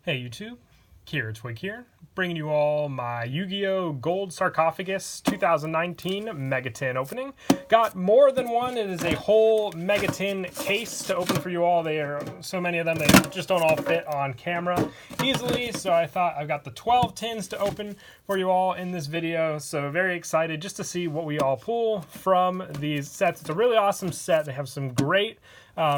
Hey YouTube, Kira Twig here, bringing you all my Yu-Gi-Oh! Gold Sarcophagus 2019 Megatin opening. Got more than one. It is a whole Megatin case to open for you all. There are so many of them, they just don't all fit on camera easily, so I thought I've got the 12 tins to open for you all in this video. So very excited just to see what we all pull from these sets. It's a really awesome set. They have some great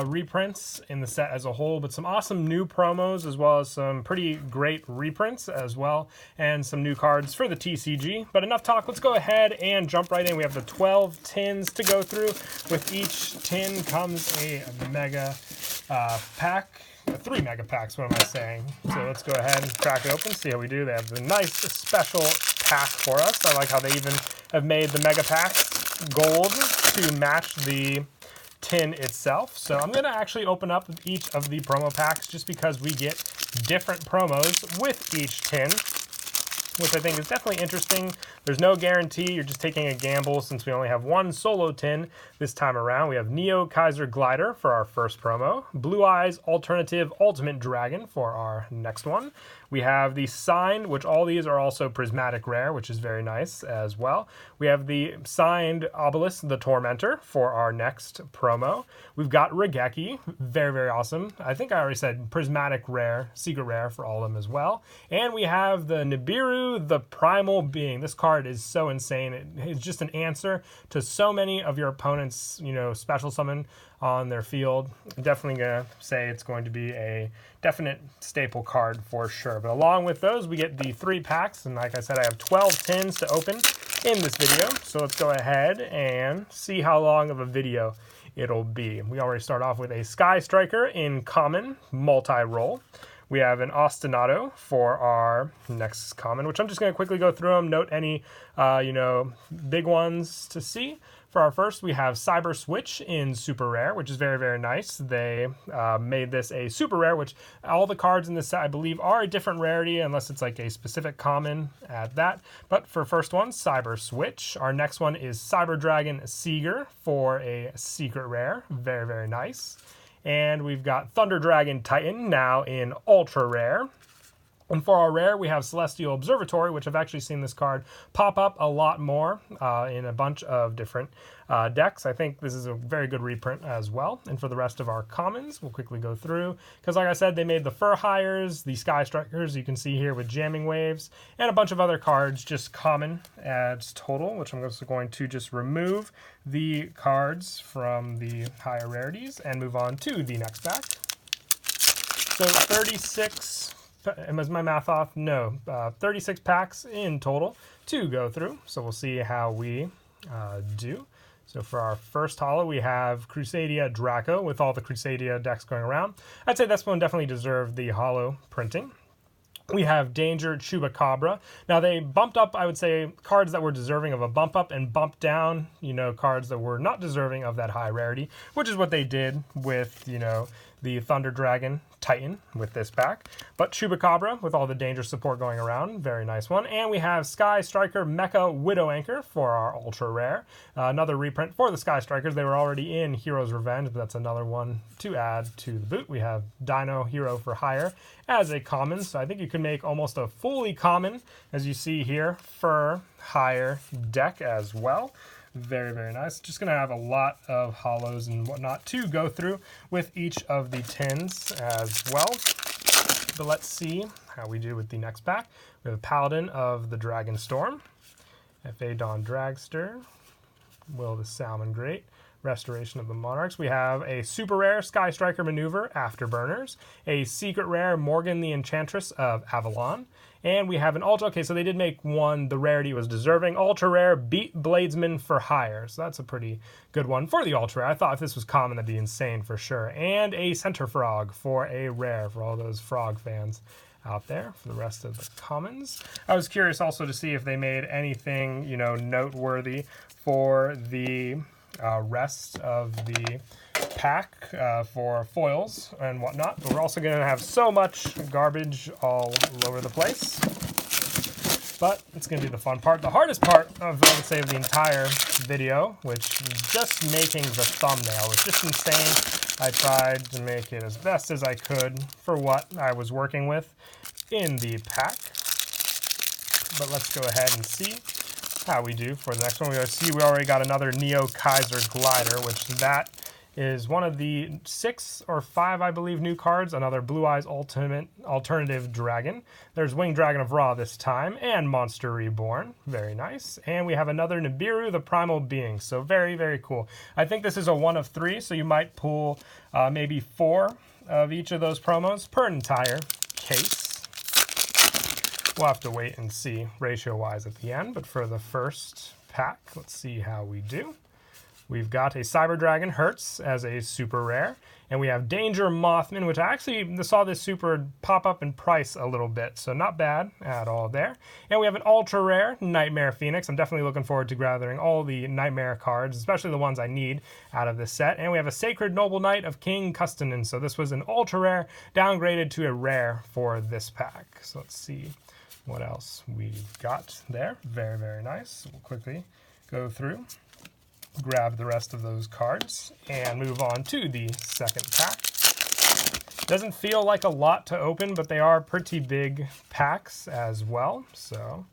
reprints in the set as a whole, but some awesome new promos as well as some pretty great reprints as well, and some new cards for the TCG. But enough talk, let's go ahead and jump right in. We have the 12 tins to go through. With each tin comes a mega pack. 3 mega packs, what am I saying? So let's go ahead and crack it open, see how we do. They have the nice special pack for us. I like how they even have made the mega packs gold to match the tin itself. So I'm going to actually open up each of the promo packs just because we get different promos with each tin, which I think is definitely interesting. There's no guarantee. You're just taking a gamble since we only have one solo tin this time around. We have Neo Kaiser Glider for our first promo. Blue Eyes Alternative Ultimate Dragon for our next one. We have the Signed, which all these are also Prismatic Rare, which is very nice as well. We have the Signed Obelisk the Tormentor for our next promo. We've got Regeki, very, very awesome. I think I already said Prismatic Rare, Secret Rare for all of them as well. And we have the Nibiru the Primal Being. This card is so insane. It's just an answer to so many of your opponents, you know, special summon on their field. I'm definitely going to say it's going to be a definite staple card for sure. But along with those, we get the 3 packs. And like I said, I have 12 tins to open in this video. So let's go ahead and see how long of a video it'll be. We already start off with a Sky Striker in common multi-roll. We have an Ostinato for our next common, which I'm just going to quickly go through them, note any, big ones to see. For our first, we have Cyber Switch in Super Rare, which is very, very nice. They made this a Super Rare, which all the cards in this set, I believe, are a different rarity, unless it's like a specific common at that. But for first one, Cyber Switch. Our next one is Cyber Dragon Seeger for a Secret Rare. Very, very nice. And we've got Thunder Dragon Titan now in Ultra Rare. And for our rare, we have Celestial Observatory, which I've actually seen this card pop up a lot more in a bunch of different decks. I think this is a very good reprint as well. And for the rest of our commons, we'll quickly go through. Because like I said, they made the Fur Hires, the Sky Strikers, you can see here with Jamming Waves, and a bunch of other cards, just common as total, which I'm also going to just remove the cards from the higher rarities and move on to the next pack. So 36... Was my math off? No. 36 packs in total to go through. So we'll see how we do. So for our first holo, we have Crusadia Draco with all the Crusadia decks going around. I'd say this one definitely deserved the holo printing. We have Danger Chupacabra. Now they bumped up, I would say, cards that were deserving of a bump up and bumped down, cards that were not deserving of that high rarity, which is what they did with, the Thunder Dragon Titan with this pack. But Chupacabra with all the danger support going around, very nice one. And we have Sky Striker Mecha Widow Anchor for our Ultra Rare. Another reprint for the Sky Strikers. They were already in Hero's Revenge, but that's another one to add to the boot. We have Dino Hero for Hire as a common, so I think you can make almost a fully common, as you see here, for Hire deck as well. Very, very nice. Just going to have a lot of holos and whatnot to go through with each of the tins as well. But let's see how we do with the next pack. We have a Paladin of the Dragon Storm, F.A. Dawn Dragster, Will the Salmon Great, Restoration of the Monarchs. We have a Super Rare Sky Striker Maneuver Afterburners, a Secret Rare Morgan the Enchantress of Avalon, and we have an Ultra. Okay, so they did make one, the rarity was deserving. Ultra Rare Beat Bladesman for Hire. So that's a pretty good one for the Ultra Rare. I thought if this was common, that'd be insane for sure. And a Center Frog for a rare for all those frog fans out there. For the rest of the commons, I was curious also to see if they made anything, noteworthy for the rest of the pack for foils and whatnot, but we're also going to have so much garbage all over the place. But it's going to be the fun part. The hardest part of, I would say, of the entire video, which is just making the thumbnail. It's just insane I tried to make it as best as I could for what I was working with in the pack. But let's go ahead and see how we do for the next one. We see we already got another Neo Kaiser Glider, which that is one of the 6 or 5, I believe, new cards. Another Blue Eyes Alternative Dragon. There's Winged Dragon of Ra this time, and Monster Reborn. Very nice. And we have another Nibiru, the Primal Being. So very, very cool. I think this is a 1 of 3, so you might pull maybe 4 of each of those promos per entire case. We'll have to wait and see ratio-wise at the end, but for the first pack, let's see how we do. We've got a Cyber Dragon Hertz as a super rare, and we have Danger Mothman, which I actually saw this super pop up in price a little bit, so not bad at all there. And we have an ultra rare Nightmare Phoenix. I'm definitely looking forward to gathering all the Nightmare cards, especially the ones I need out of this set. And we have a Sacred Noble Knight of King Custonin. So this was an ultra rare downgraded to a rare for this pack. So let's see what else we've got there. Very, very nice. We'll quickly go through, grab the rest of those cards, and move on to the second pack. Doesn't feel like a lot to open, but they are pretty big packs as well. So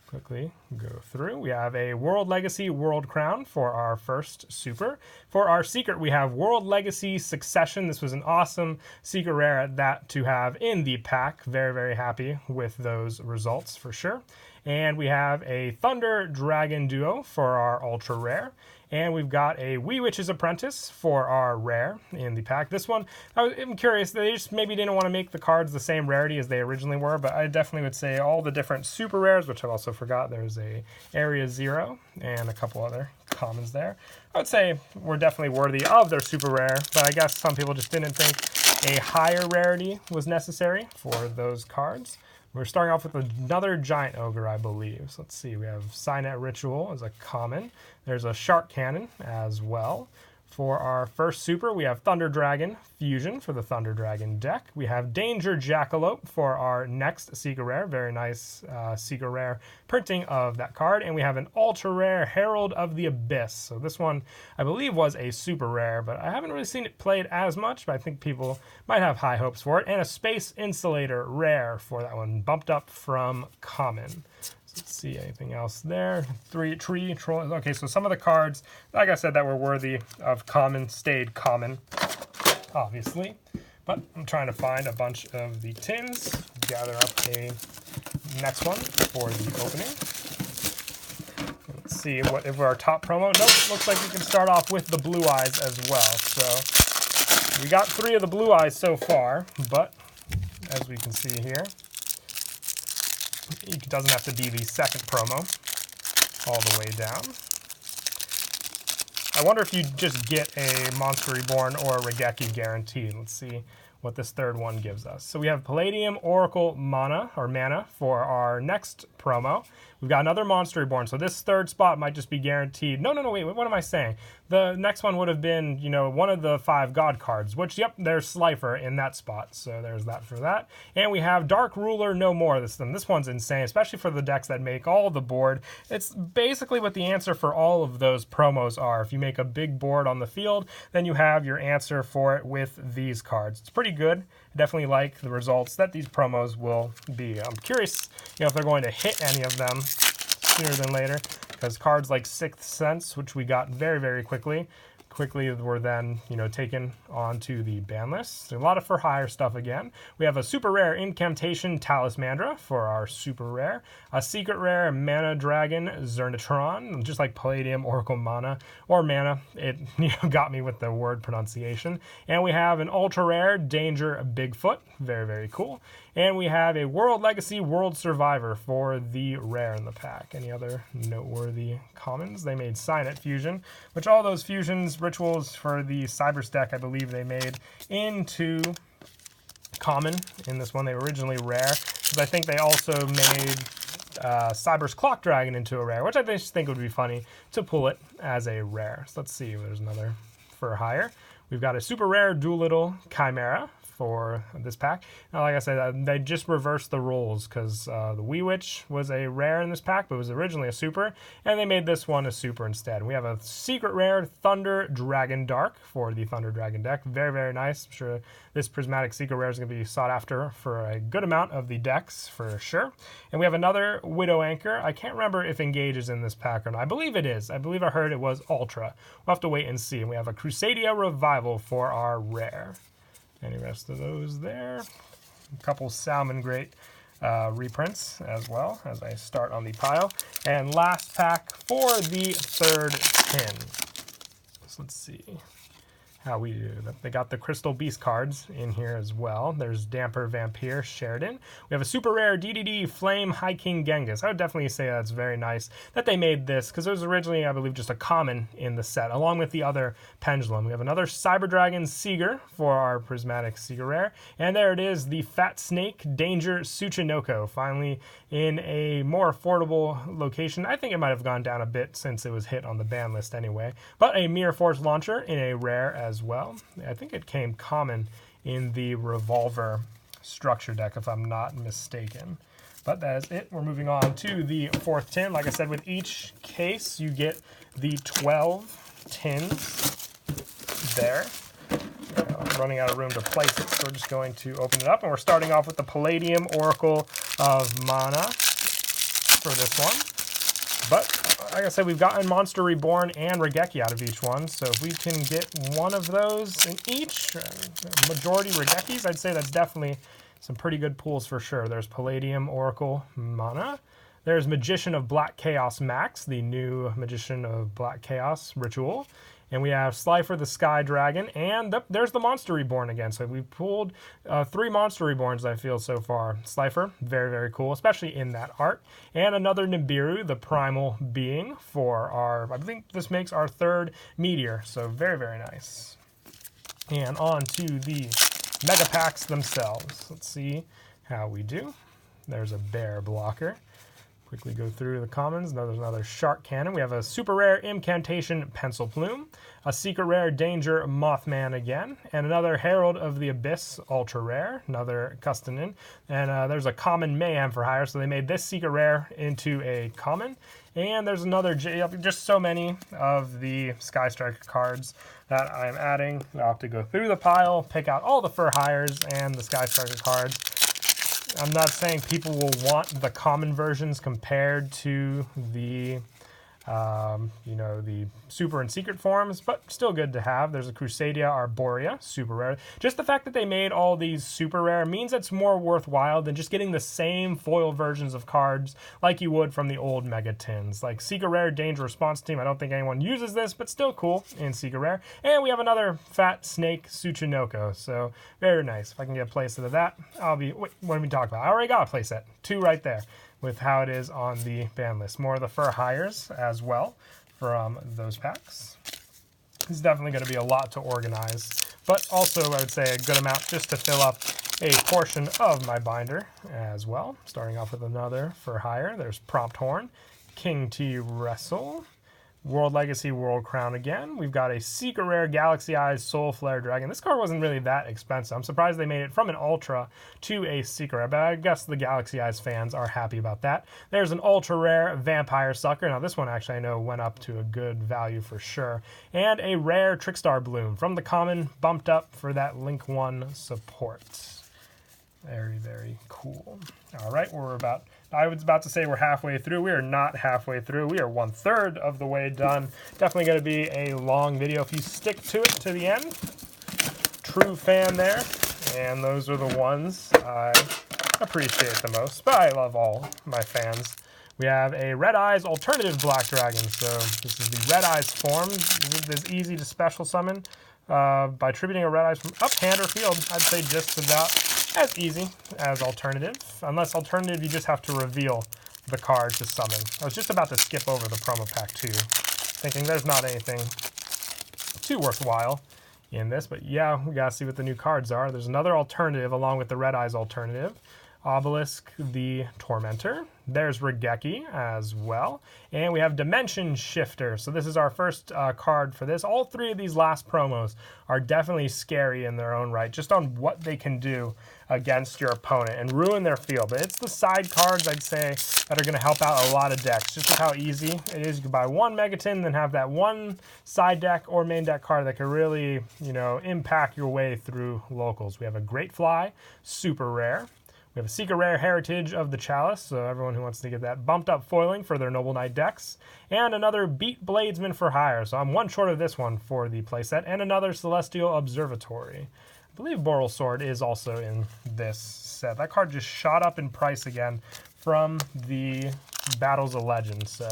quickly go through. We have a World Legacy World Crown for our first super. For our secret, we have World Legacy Succession. This was an awesome secret rare at that to have in the pack. Very, very happy with those results for sure. And we have a Thunder Dragon Duo for our ultra rare. And we've got a Wee Witch's Apprentice for our rare in the pack. This one, I'm curious, they just maybe didn't want to make the cards the same rarity as they originally were, but I definitely would say all the different super rares, which I also forgot, there's a Area Zero and a couple other commons there. I would say we're definitely worthy of their super rare, but I guess some people just didn't think a higher rarity was necessary for those cards. We're starting off with another Giant Ogre, I believe. So let's see, we have Signet Ritual as a common. There's a Shark Cannon as well. For our first super, we have Thunder Dragon Fusion for the Thunder Dragon deck. We have Danger Jackalope for our next Secret Rare. Very nice Secret Rare printing of that card. And we have an Ultra Rare Herald of the Abyss. So this one, I believe, was a Super Rare, but I haven't really seen it played as much, but I think people might have high hopes for it. And a Space Insulator Rare for that one, bumped up from Common. Let's see, anything else there? Tree Troll. Okay, so some of the cards, like I said, that were worthy of common stayed common, obviously. But I'm trying to find a bunch of the tins, gather up a next one for the opening. Let's see what if our top promo. Nope, looks like we can start off with the Blue Eyes as well. So we got 3 of the Blue Eyes so far, but as we can see here, it doesn't have to be the second promo all the way down. I wonder if you just get a Monster Reborn or a Regeki guaranteed. Let's see what this third one gives us. So we have Palladium Oracle Mana for our next promo. We've got another Monster Reborn, so this third spot might just be guaranteed. No, wait, what am I saying? The next one would have been, one of the 5 God cards, which, yep, there's Slifer in that spot, so there's that for that. And we have Dark Ruler No More. This one's insane, especially for the decks that make all the board. It's basically what the answer for all of those promos are. If you make a big board on the field, then you have your answer for it with these cards. It's pretty good. I definitely like the results that these promos will be. I'm curious, if they're going to hit any of them sooner than later, because cards like Sixth Sense, which we got very, very quickly were then, taken onto the ban list. So a lot of for hire stuff again. We have a super rare Incantation Talismandra for our super rare. A secret rare Mana Dragon Zernatron, just like Palladium Oracle Mana or Mana. It got me with the word pronunciation. And we have an ultra rare Danger Bigfoot. Very, very cool. And we have a World Legacy World Survivor for the rare in the pack. Any other noteworthy commons? They made Signet Fusion, which all those fusions, rituals for the Cybers deck, I believe they made into common in this one. They were originally rare, because I think they also made Cyber's Clock Dragon into a rare, which I just think would be funny to pull it as a rare. So let's see if there's another for hire. We've got a super rare Doolittle Chimera for this pack. Now, like I said, they just reversed the rules because the Wee Witch was a rare in this pack, but was originally a super, and they made this one a super instead. We have a secret rare Thunder Dragon Dark for the Thunder Dragon deck. Very, very nice. I'm sure this prismatic secret rare is going to be sought after for a good amount of the decks for sure. And we have another Widow Anchor. I can't remember if Engage is in this pack or not. I believe it is. I believe I heard it was Ultra. We'll have to wait and see. And we have a Crusadia Revival for our rare. Any rest of those there? A couple Salmon Great reprints as well as I start on the pile. And last pack for the third tin. So let's see how we do. They got the Crystal Beast cards in here as well. There's Damper Vampire Sheridan. We have a super rare DDD Flame High King Genghis. I would definitely say that's very nice that they made this because it was originally, I believe, just a common in the set along with the other Pendulum. We have another Cyber Dragon Seeger for our Prismatic Seeger rare. And there it is, the Fat Snake Danger Tsuchinoko. Finally in a more affordable location. I think it might have gone down a bit since it was hit on the ban list anyway. But a Mirror Force Launcher in a rare as well. I think it came common in the Revolver structure deck, if I'm not mistaken. But that is it. We're moving on to the fourth tin. Like I said, with each case, you get the 12 tins there. I'm running out of room to place it, so we're just going to open it up. And we're starting off with the Palladium Oracle of Mana for this one. But like I said, we've gotten Monster Reborn and Regeki out of each one, so if we can get one of those in each, majority Regekis, I'd say that's definitely some pretty good pools for sure. There's Palladium Oracle Mana. There's Magician of Black Chaos Max, the new Magician of Black Chaos Ritual. And we have Slifer the Sky Dragon, and there's the Monster Reborn again. So we've pulled 3 Monster Reborns, I feel, so far. Slifer, very, very cool, especially in that art. And another Nibiru, the Primal Being, for our, I think this makes our 3rd Meteor. So very, very nice. And on to the Mega Packs themselves. Let's see how we do. There's a Bear Blocker. Quickly go through the commons. There's another Shark Cannon. We have a super rare Incantation Pencil Plume, a secret rare Danger Mothman again, and another Herald of the Abyss ultra rare, another Custonin, and there's a common Mayhem for hire. So they made this secret rare into a common, and there's another just so many of the Sky Striker cards that I'm adding. I'll have to go through the pile, pick out all the for hires and the Sky Striker cards. I'm not saying people will want the common versions compared to the, the super and secret forms, but still good to have. There's a Crusadia Arborea, super rare. Just the fact that they made all these super rare means it's more worthwhile than just getting the same foil versions of cards like you would from the old Mega Tins. Like Secret Rare Danger Response Team, I don't think anyone uses this, but still cool in Secret Rare. And we have another Fat Snake Tsuchinoko, so very nice. If I can get a playset of that, I'll be, what are we talking about? I already got a playset, 2 right there, with how it is on the ban list. More of the fur hires as well from those packs. It's definitely going to be a lot to organize, but also I would say a good amount just to fill up a portion of my binder as well. Starting off with another for hire. There's Prompt Horn, King T Wrestle, World Legacy World Crown again. We've got a secret rare Galaxy Eyes Soul Flare Dragon. This card wasn't really that expensive. I'm surprised they made it from an Ultra to a secret rare, but I guess the Galaxy Eyes fans are happy about that. There's an ultra rare Vampire Sucker. Now this one actually I know went up to a good value for sure. And a rare Trickstar Bloom from the common, bumped up for that Link 1 support. Very, very cool. All right, I was about to say we're halfway through. We are not halfway through. We are 1/3 of the way done. Definitely going to be a long video if you stick to it to the end. True fan there. And those are the ones I appreciate the most. But I love all my fans. We have a Red Eyes Alternative Black Dragon. So this is the Red Eyes form. This is easy to special summon by tributing a Red Eyes from up, hand, or field. I'd say just about as easy as alternative, unless alternative you just have to reveal the card to summon. I was just about to skip over the promo pack too, thinking there's not anything too worthwhile in this, but yeah, we gotta see what the new cards are. There's another alternative along with the Red Eyes alternative. Obelisk the Tormentor. There's Regeki as well. And we have Dimension Shifter. So this is our first card for this. All three of these last promos are definitely scary in their own right, just on what they can do against your opponent and ruin their field. But it's the side cards, I'd say, that are going to help out a lot of decks. Just with how easy it is. You can buy one Megaton, then have that one side deck or main deck card that can really, you know, impact your way through locals. We have a Great Fly, super rare. We have a Secret Rare Heritage of the Chalice, so everyone who wants to get that bumped up foiling for their Noble Knight decks. And another Beat Bladesman for hire, so I'm one short of this one for the playset. And another Celestial Observatory. I believe Boral Sword is also in this set. That card just shot up in price again from the Battles of Legends, so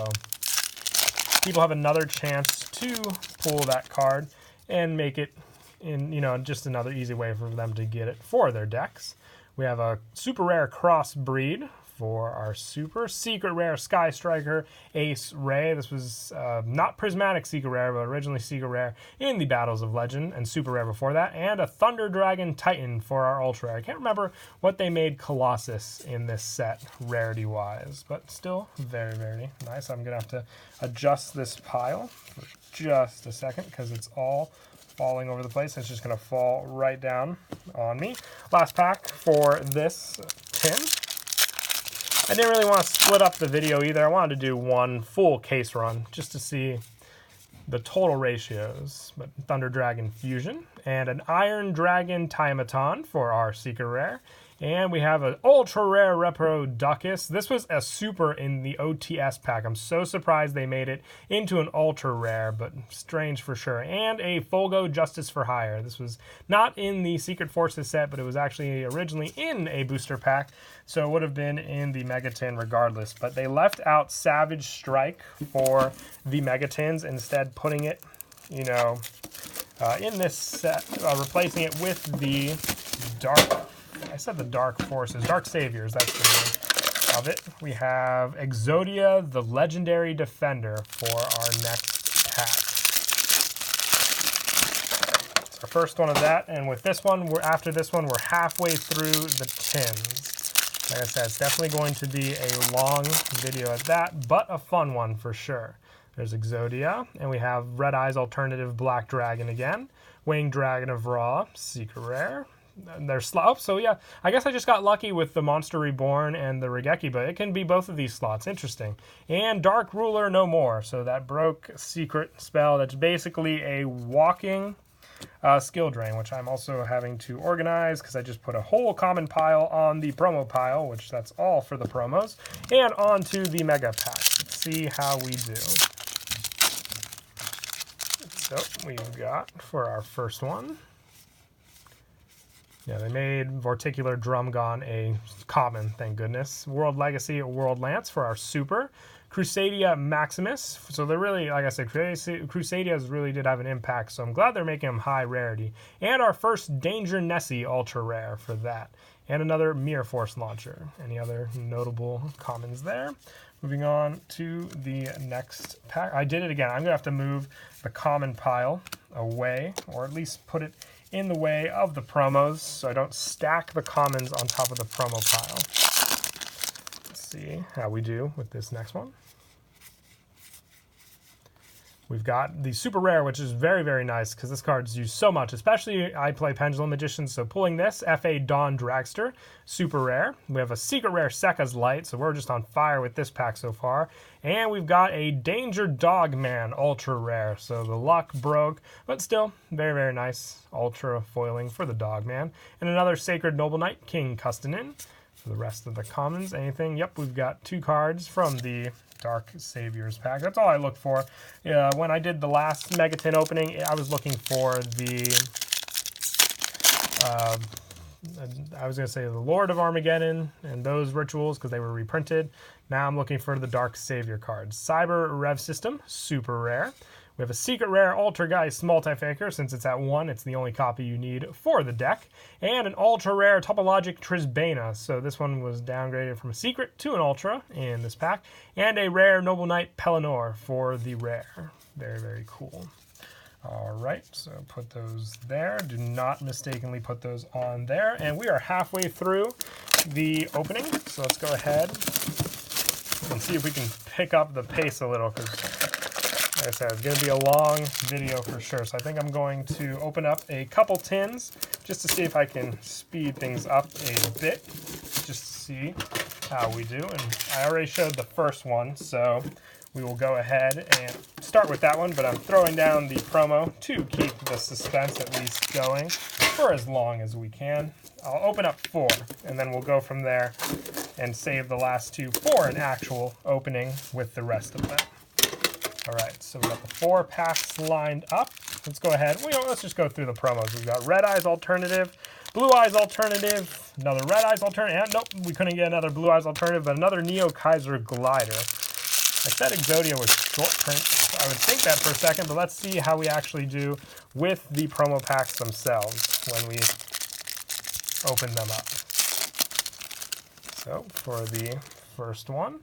people have another chance to pull that card and make it in, you know, just another easy way for them to get it for their decks. We have a super rare crossbreed for our super secret rare Sky Striker Ace Ray. This was not prismatic secret rare, but originally secret rare in the Battles of Legend and super rare before that. And a Thunder Dragon Titan for our ultra rare. I can't remember what they made Colossus in this set rarity wise, but still very, very nice. I'm gonna have to adjust this pile for just a second because it's all falling over the place. It's just going to fall right down on me. Last pack for this tin. I didn't really want to split up the video either. I wanted to do one full case run just to see the total ratios. But Thunder Dragon Fusion and an Iron Dragon Tiamaton for our secret rare. And we have an ultra rare Repro Duckus. This was a super in the OTS pack. I'm so surprised they made it into an ultra rare, but strange for sure. And a Folgo Justice for Hire. This was not in the Secret Forces set, but it was actually originally in a booster pack, so it would have been in the Megaton regardless. But they left out Savage Strike for the Megatons, instead putting it, you know, in this set, replacing it with the Dark Forces, Dark Saviors, that's the name of it. We have Exodia, the Legendary Defender, for our next pack. It's our first one of that, and with this one, after this one, we're halfway through the tins. Like I said, it's definitely going to be a long video at that, but a fun one for sure. There's Exodia, and we have Red Eyes Alternative Black Dragon again, Winged Dragon of Ra, Secret Rare. There's slots, so yeah, I guess I just got lucky with the Monster Reborn and the Regeki, but it can be both of these slots. Interesting. And Dark Ruler No More, so that broke secret spell that's basically a walking skill drain, which I'm also having to organize because I just put a whole common pile on the promo pile, which that's all for the promos, and onto the mega pack. Let's see how we do. So we've got for our first one. Yeah, they made Vorticular Drumgon a common, thank goodness. World Legacy, World Lance for our super. Crusadia Maximus. So they're really, like I said, Crusadias really did have an impact, so I'm glad they're making them high rarity. And our first Danger Nessie ultra rare for that. And another Mirror Force launcher. Any other notable commons there? Moving on to the next pack. I did it again. I'm going to have to move the common pile away, or at least put it in the way of the promos so I don't stack the commons on top of the promo pile. Let's see how we do with this next one. We've got the super rare, which is very, very nice because this card's used so much, especially I play Pendulum Magician, so pulling this, FA Dawn Dragster, super rare. We have a secret rare Sekka's Light, so we're just on fire with this pack so far. And we've got a Danger Dogman, ultra rare, so the luck broke, but still very, very nice ultra foiling for the Dogman. And another Sacred Noble Knight, King Custonin. For the rest of the commons, anything? Yep, we've got 2 cards from the Dark Saviors pack. That's all I look for. When I did the last Megaton opening, I was looking for the I was going to say the Lord of Armageddon and those rituals because they were reprinted. Now I'm looking for the Dark Savior cards. Cyber Rev System, super rare. We have a secret rare Altergeist Multifaker. Since it's at 1, it's the only copy you need for the deck. And an ultra rare Topologic Trisbana. So this one was downgraded from a secret to an ultra in this pack. And a rare Noble Knight Pelennor for the rare. Very, very cool. All right, so put those there. Do not mistakenly put those on there. And we are halfway through the opening. So let's go ahead and see if we can pick up the pace a little, because like I said, it's going to be a long video for sure. So I think I'm going to open up a couple tins just to see if I can speed things up a bit, just to see how we do. And I already showed the first one, so we will go ahead and start with that one, but I'm throwing down the promo to keep the suspense at least going for as long as we can. I'll open up 4, and then we'll go from there and save the last 2 for an actual opening with the rest of them. All right, so we got the 4 packs lined up. Let's go ahead. Let's just go through the promos. We've got Red Eyes Alternative, Blue Eyes Alternative, another Red Eyes Alternative. And nope, we couldn't get another Blue Eyes Alternative, but another Neo Kaiser Glider. I said Yugioh was short print. I would think that for a second, but let's see how we actually do with the promo packs themselves when we open them up. So for the first one,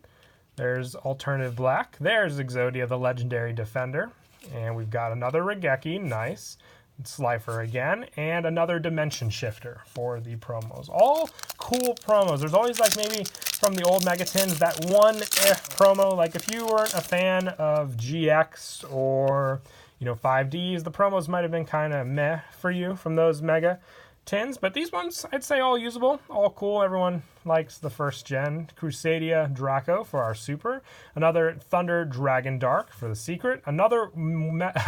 there's Alternative Black. There's Yugioh, the Legendary Defender. And we've got another Regeki, nice. Slifer again, and another Dimension Shifter for the promos. All cool promos. There's always like maybe from the old Megatins that one promo, like if you weren't a fan of GX or 5Ds, the promos might have been kind of meh for you from those Mega Tins, but these ones I'd say all usable, all cool. Everyone likes the first gen. Crusadia Draco for our super, another Thunder Dragon Dark for the secret, another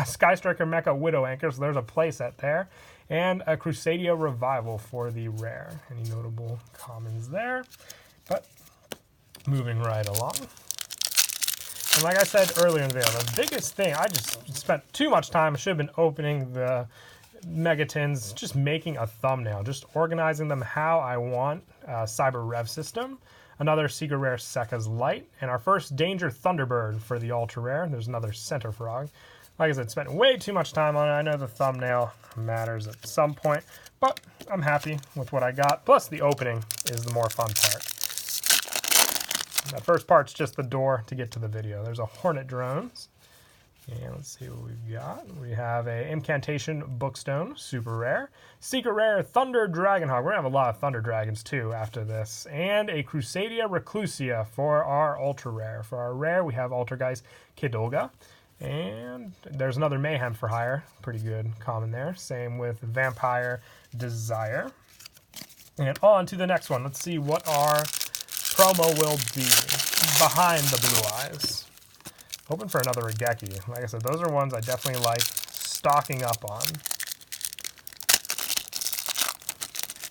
Sky Striker Mecha Widow Anchor, so there's a playset there, and a Crusadia Revival for the rare. Any notable commons there? But moving right along. And like I said earlier in the video, the biggest thing, I just spent too much time. I should have been opening the Megatins, just making a thumbnail, just organizing them how I want. Cyber Rev System, another Secret Rare Sekka's Light, and our first Danger Thunderbird for the Ultra Rare. There's another Center Frog. Like I said, spent way too much time on it. I know the thumbnail matters at some point, but I'm happy with what I got. Plus, the opening is the more fun part. That first part's just the door to get to the video. There's a Hornet Drones. And let's see what we've got. We have a Incantation Bookstone, super rare. Secret rare Thunder Dragonhawk. We're going to have a lot of Thunder Dragons too after this. And a Crusadia Reclusia for our ultra rare. For our rare, we have Altergeist Kidolga. And there's another Mayhem for hire. Pretty good common there. Same with Vampire Desire. And on to the next one. Let's see what our promo will be behind the Blue Eyes. Hoping for another Regeki. Like I said, those are ones I definitely like stocking up on.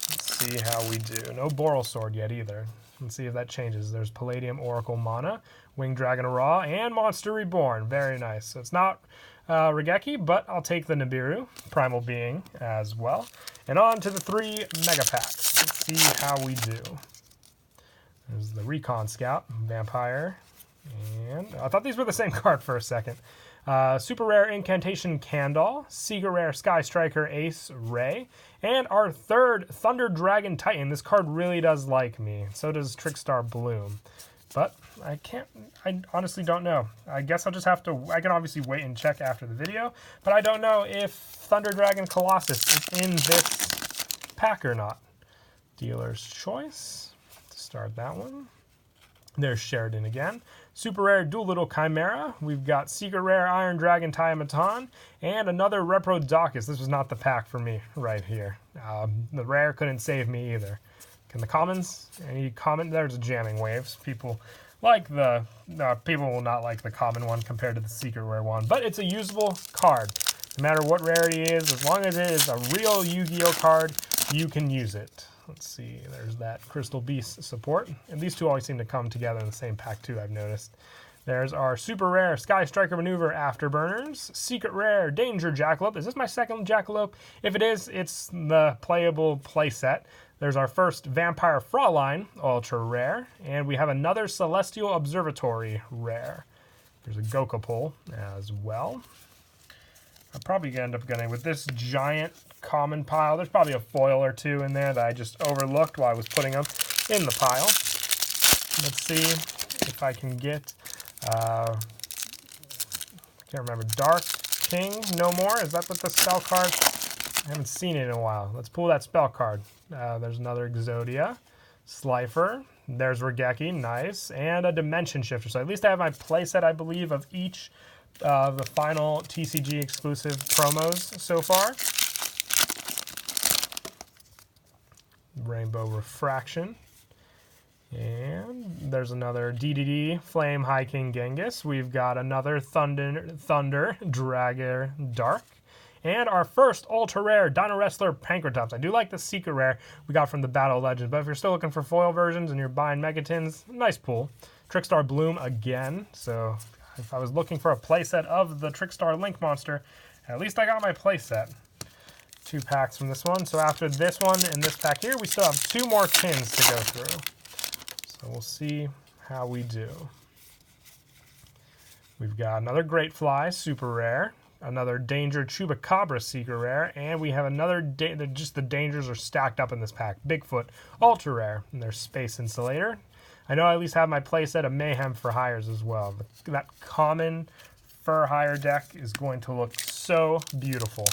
Let's see how we do. No Boral Sword yet either. Let's see if that changes. There's Palladium Oracle Mana, Winged Dragon Raw, and Monster Reborn. Very nice. So it's not Regeki, but I'll take the Nibiru, Primal Being as well. And on to the 3 Mega Packs. Let's see how we do. There's the Recon Scout, Vampire. And I thought these were the same card for a second. Super rare Incantation Candle, Secret rare Sky Striker Ace Ray, and our third Thunder Dragon Titan. This card really does like me. So does Trickstar Bloom. But I honestly don't know. I guess I'll just have to, I can obviously wait and check after the video, but I don't know if Thunder Dragon Colossus is in this pack or not. Dealer's Choice to start that one. There's Sheridan again. Super rare Dual Little Chimera. We've got Secret rare Iron Dragon Tiamaton and another Reprodocus. This was not the pack for me right here. The rare couldn't save me either. Can the commons? Any comment? There's Jamming Waves. People like the people will not like the common one compared to the secret rare one, but it's a usable card. No matter what rarity it is, as long as it is a real Yu-Gi-Oh card, you can use it. Let's see, there's that Crystal Beast support. And these two always seem to come together in the same pack too, I've noticed. There's our super rare Sky Striker Maneuver Afterburners, secret rare Danger Jackalope. Is this my second Jackalope? If it is, it's the playable playset. There's our first Vampire Fraulein, ultra rare. And we have another Celestial Observatory rare. There's a Gokapol as well. I'll probably end up getting with this giant common pile. There's probably a foil or two in there that I just overlooked while I was putting them in the pile. Let's see if I can get, I can't remember, Dark King no more. Is that what the spell card? I haven't seen it in a while. Let's pull that spell card. There's another Exodia. Slifer. There's Regeki, nice. And a Dimension Shifter. So at least I have my playset, I believe, of each of the final TCG exclusive promos so far. Rainbow Refraction. And there's another DDD Flame High King Genghis. We've got another Thunder Dragger Dark. And our first ultra rare Dino Wrestler Pankratops. I do like the secret rare we got from the Battle of Legends, but if you're still looking for foil versions and you're buying Megatins, nice pull. Trickstar Bloom again. So if I was looking for a playset of the Trickstar Link monster, at least I got my playset. 2 packs from this one. So after this one and this pack here, we still have 2 more tins to go through. So we'll see how we do. We've got another Great Fly, super rare. Another Danger Chupacabra secret rare. And we have another, just the dangers are stacked up in this pack. Bigfoot, ultra rare. And there's Space Insulator. I know I at least have my playset of Mayhem for Hires as well. That common Fur Hire deck is going to look so beautiful.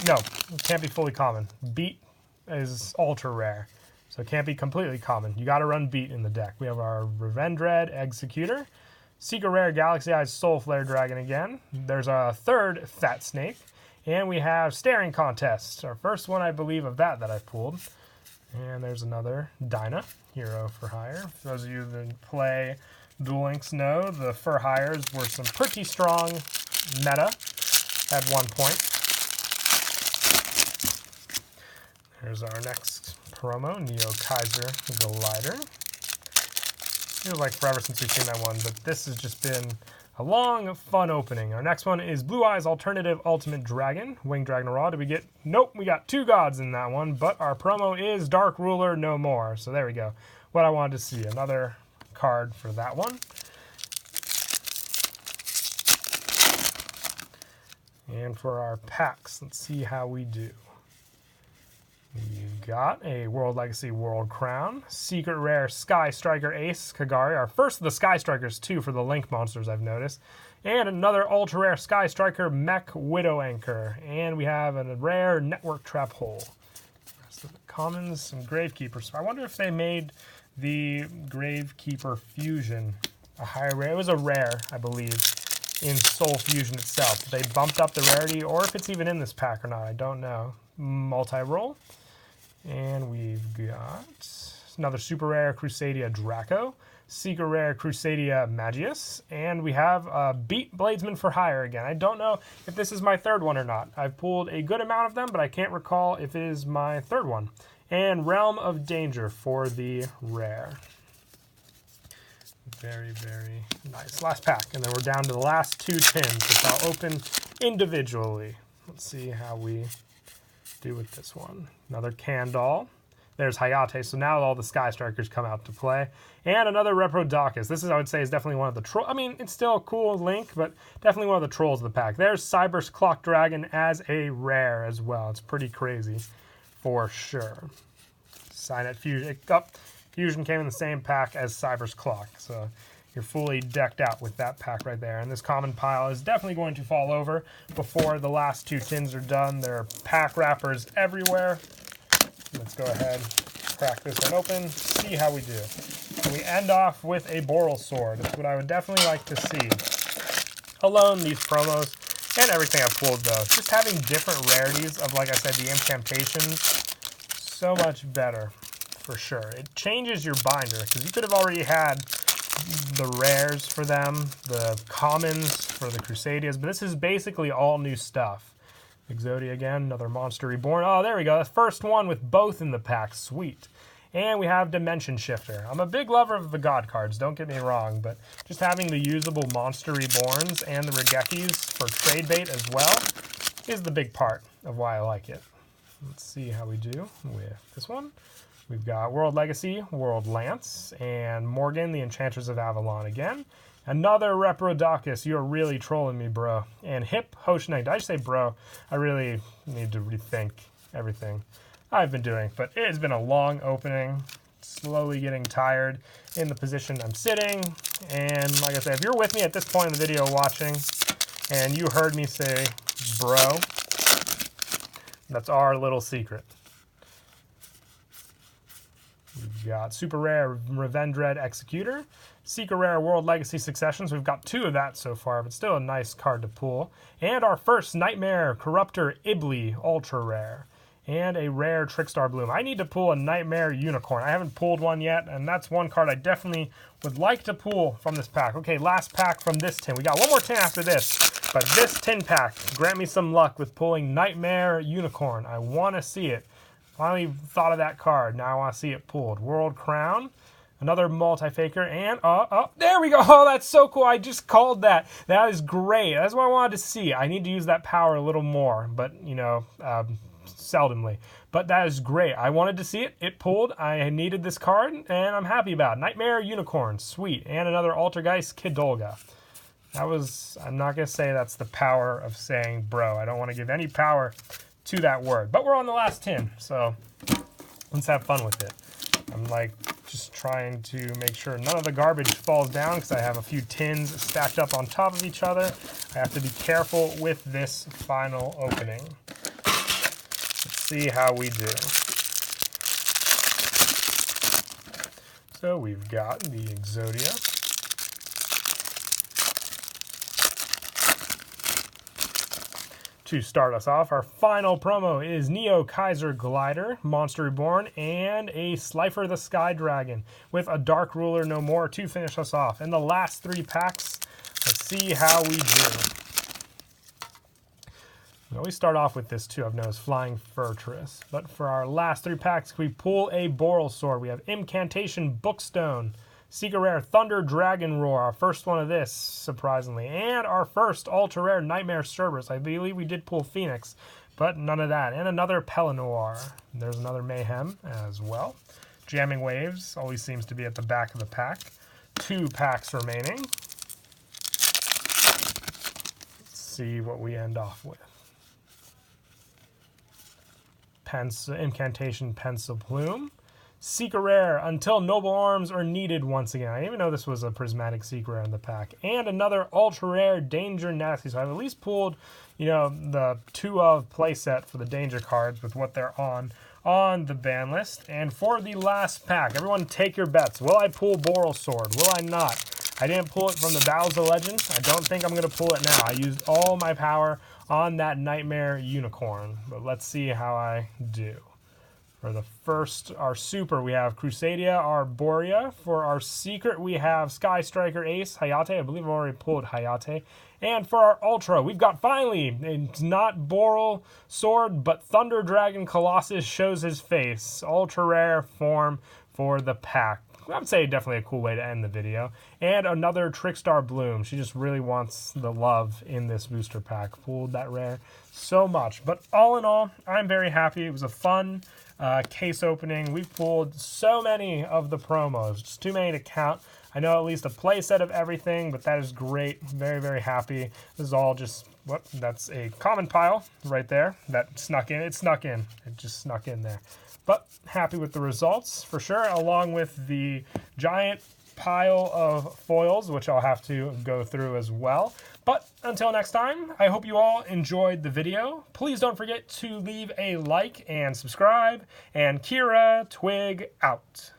No, it can't be fully common. Beat is ultra rare. So it can't be completely common. You got to run Beat in the deck. We have our Revendred Executor. Secret Rare Galaxy Eyes Soul Flare Dragon again. There's a third Fat Snake. And we have Staring Contest. Our first one, I believe, of that I pulled. And there's another Dyna, Hero for Hire. For those of you that play Duel Links know, the For Hires were some pretty strong meta at one point. Here's our next promo, Neo Kaiser Glider. Feels like forever since we've seen that one, but this has just been a long, fun opening. Our next one is Blue Eyes Alternative Ultimate Dragon, Winged Dragon Raw. Did we get? Nope, we got 2 gods in that one, but our promo is Dark Ruler No More. So there we go. What I wanted to see, another card for that one. And for our packs, let's see how we do. We've got a World Legacy World Crown, Secret Rare Sky Striker Ace Kagari, our first of the Sky Strikers too for the Link monsters I've noticed, and another Ultra Rare Sky Striker Mech Widow Anchor, and we have a rare Network Trap Hole. Rest of the commons, some Gravekeepers. I wonder if they made the Gravekeeper Fusion a higher rare. It was a rare, I believe, in Soul Fusion itself. They bumped up the rarity, or if it's even in this pack or not, I don't know. Multi-roll. And we've got another super rare Crusadia Draco, secret rare Crusadia Magius, and we have Beat Bladesman for Hire again. I don't know if this is my third one or not. I've pulled a good amount of them, but I can't recall if it is my third one. And Realm of Danger for the rare. Very, very nice. Last pack, and then we're down to the last 2 tins, which I'll open individually. Let's see how we do with this one. Another Kandal. There's Hayate. So now all the Sky Strikers come out to play. And another Reprodocus. This is, I would say, is definitely one of the trolls. I mean, it's still a cool Link, but definitely one of the trolls of the pack. There's Cyber's Clock Dragon as a rare as well. It's pretty crazy for sure. Signet Fusion. Fusion came in the same pack as Cyber's Clock. So you're fully decked out with that pack right there. And this common pile is definitely going to fall over before the last 2 tins are done. There are pack wrappers everywhere. Let's go ahead, crack this one open, see how we do. And we end off with a Boral Sword. That's what I would definitely like to see. Alone, these promos and everything I've pulled, though. Just having different rarities of, like I said, the incantations, so much better, for sure. It changes your binder, because you could have already had the rares for them, the commons for the Crusadias, but this is basically all new stuff. Exodia again, another Monster Reborn. Oh, there we go. The first one with both in the pack. Sweet. And we have Dimension Shifter. I'm a big lover of the God cards, don't get me wrong, but just having the usable Monster Reborns and the Regekis for trade bait as well is the big part of why I like it. Let's see how we do with this one. We've got World Legacy, World Lance, and Morgan, the Enchanters of Avalon again. Another Reprodocus. You're really trolling me, bro. And Hip Hoshnang. Did I just say bro? I really need to rethink everything I've been doing. But it has been a long opening. Slowly getting tired in the position I'm sitting. And like I said, if you're with me at this point in the video watching, and you heard me say bro, that's our little secret. We've got Super Rare Revendred Executor, Secret Rare World Legacy Successions. We've got 2 of that so far, but still a nice card to pull. And our first Nightmare Corruptor Ibly Ultra Rare. And a rare Trickstar Bloom. I need to pull a Nightmare Unicorn. I haven't pulled one yet, and that's one card I definitely would like to pull from this pack. Okay, last pack from this tin. We got one more tin after this, but this tin pack, grant me some luck with pulling Nightmare Unicorn. I want to see it. Finally thought of that card. Now I want to see it pulled. World Crown, another multi-faker, and there we go. Oh, that's so cool. I just called that. That is great. That's what I wanted to see. I need to use that power a little more, but, you know, seldomly. But that is great. I wanted to see it. It pulled. I needed this card, and I'm happy about it. Nightmare Unicorn. Sweet. And another Altergeist Kidolga. That was, I'm not going to say that's the power of saying bro. I don't want to give any power to that word. But we're on the last tin, so let's have fun with it. I'm like just trying to make sure none of the garbage falls down because I have a few tins stacked up on top of each other. I have to be careful with this final opening. Let's see how we do. So we've got the Exodia. To start us off, our final promo is Neo Kaiser Glider, Monster Reborn, and a Slifer the Sky Dragon with a Dark Ruler No More to finish us off. In the last 3 packs, let's see how we do. We always start off with this too. I've noticed Flying Fortress. But for our last 3 packs, we pull a Boral Sword. We have Incantation Bookstone, Secret Rare Thunder Dragon Roar, our first one of this, surprisingly. And our first Ultra Rare Nightmare Cerberus. I believe we did pull Phoenix, but none of that. And another Pelennor. There's another Mayhem as well. Jamming Waves always seems to be at the back of the pack. 2 packs remaining. Let's see what we end off with. Incantation Pencil Plume. Secret Rare, Until Noble Arms Are Needed Once Again. I didn't even know this was a Prismatic Secret Rare in the pack. And another Ultra Rare Danger Nasty. So I've at least pulled, you know, the 2 of playset for the Danger cards with what they're on the ban list. And for the last pack, everyone take your bets. Will I pull Boral Sword? Will I not? I didn't pull it from the Battles of Legends. I don't think I'm going to pull it now. I used all my power on that Nightmare Unicorn. But let's see how I do. For the first, our super, we have Crusadia Arborea. For our secret, we have Sky Striker Ace Hayate. I believe I've already pulled Hayate. And for our ultra, we've got finally, it's not Boral Sword, but Thunder Dragon Colossus shows his face. Ultra rare form for the pack. I would say definitely a cool way to end the video. And another Trickstar Bloom. She just really wants the love in this booster pack. Pulled that rare so much. But all in all, I'm very happy. It was a fun case opening. We pulled so many of the promos. Just too many to count. I know at least a play set of everything, but that is great. Very, very happy. This is all just, what? That's a common pile right there. That snuck in. It snuck in. It just snuck in there. But happy with the results for sure, along with the giant pile of foils, which I'll have to go through as well. But until next time, I hope you all enjoyed the video. Please don't forget to leave a like and subscribe. And Kira Twig out.